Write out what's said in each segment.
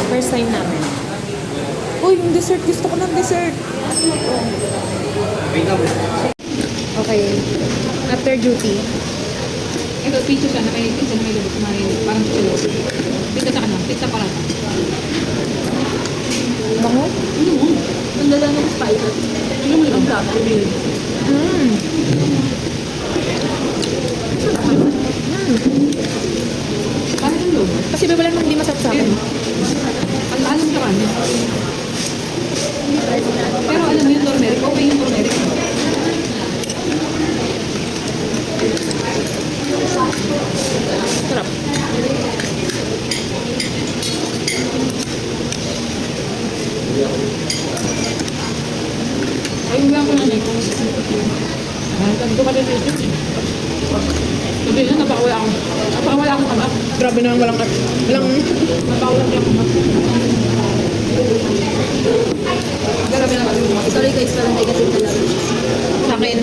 First time namin. Uy, yung dessert. Gusto ko ng dessert. Okay. After duty. Ito, pizza siya na may pizza na may lubos. Parang chilo. Pizza sa kanan. Pizza para. Bango? Ang dala ng spices. Ano mo yung black? Parang yung lubos. Kasi wala nang hindi masarap sa akin. Ang alam ka kanya. Pero alam mo yung turmeric. Okay yung turmeric. Sarap. Ay, hindi ako nanay ko. Ganito ka din ito. Sabi na, napakawala ako. Napakawala ako kama. Grabe naman walang Napakawala ako kama. Grabe naman. Sorry guys, parang negative talaga. sa akin.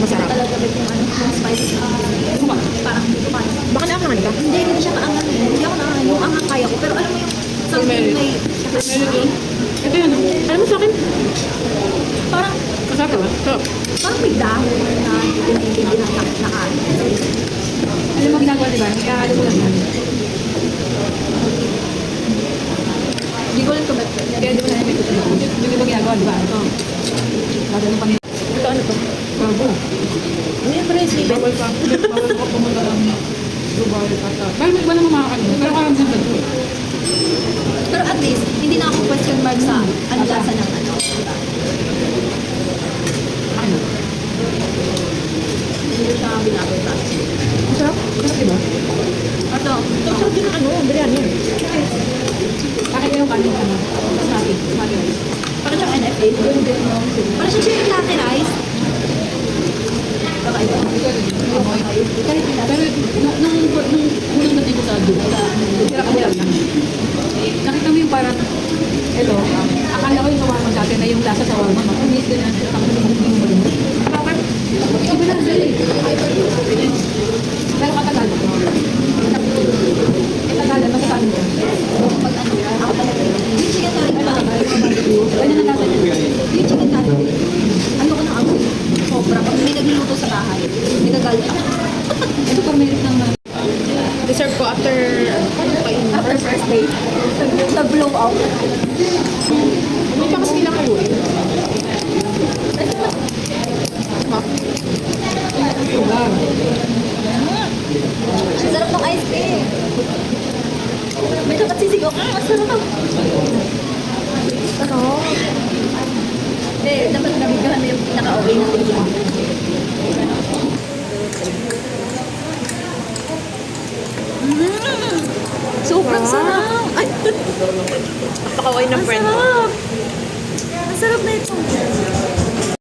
Masarap. Talaga ba yung ano, yung spices? Ano ba? Parang dito pa. Baka naakangan ka? Hindi siya maangan eh. Hindi ako naangan. Yung angang kaya ko. Pero alam mo yung something Turmeric. may... Turmeric yun. Ito yun. Alam mo sa akin? Parang, Masarap ba? Sarap. parang may dahon na hindi na nakain. Alam mo ginagawa, diba? Kaya alam mo lang yan. Hindi ko lang ito ba't. Kaya di mo na namin ito. Hindi mo ginagawa, diba? Ito. Lalo ng pangit. Ito ano to? Carbo. Ano yung pre-sleep? Bawal ka. Bawal ka pumunta ng Dubai. Bawal mo iba naman makakalit. Pero karang sa dito. Pero at least, hindi na ako question mark sa ano lasa ng ano. Ano? Hindi ko siya binabatas. Masarap? Masarap diba? Ito, Masarap din ang ano, biryani. Bakit yung kanin ano? Smacky. Smacky rice. parang siyang NFA. Parang siya yung latte rice. Baka ito. Amoy. Pero nung unang natin ko sa Dubai, hirap ko lang. Nakita mo yung parang, ito, akala ko yung shawarma dati na yung lasa sa shawarma. Matumis din ang yung malimot. Bakit? Iba na sila eh. Pero katagal. Katagalan, masasabi mo. Pag ano, ako talaga. Yung chicken curry ba? Ganyan ang lasa niya. Yung chicken curry. Ano ko na ako? Sobra. Pag may nagluluto sa bahay, nagagalit ako. Ito turmeric ng Deserve ko after After first day, nag-blow out. May pa kasi lang kayo eh. sugar. Ang sarap ng ice cream. May dapat sisigaw. Masarap. Ano? Eh, dapat nabigyan na yung pinaka-okay na tingin. Sobrang sarap. Ay, Napakaway ng friend ko. sarap. Ang sarap na ito.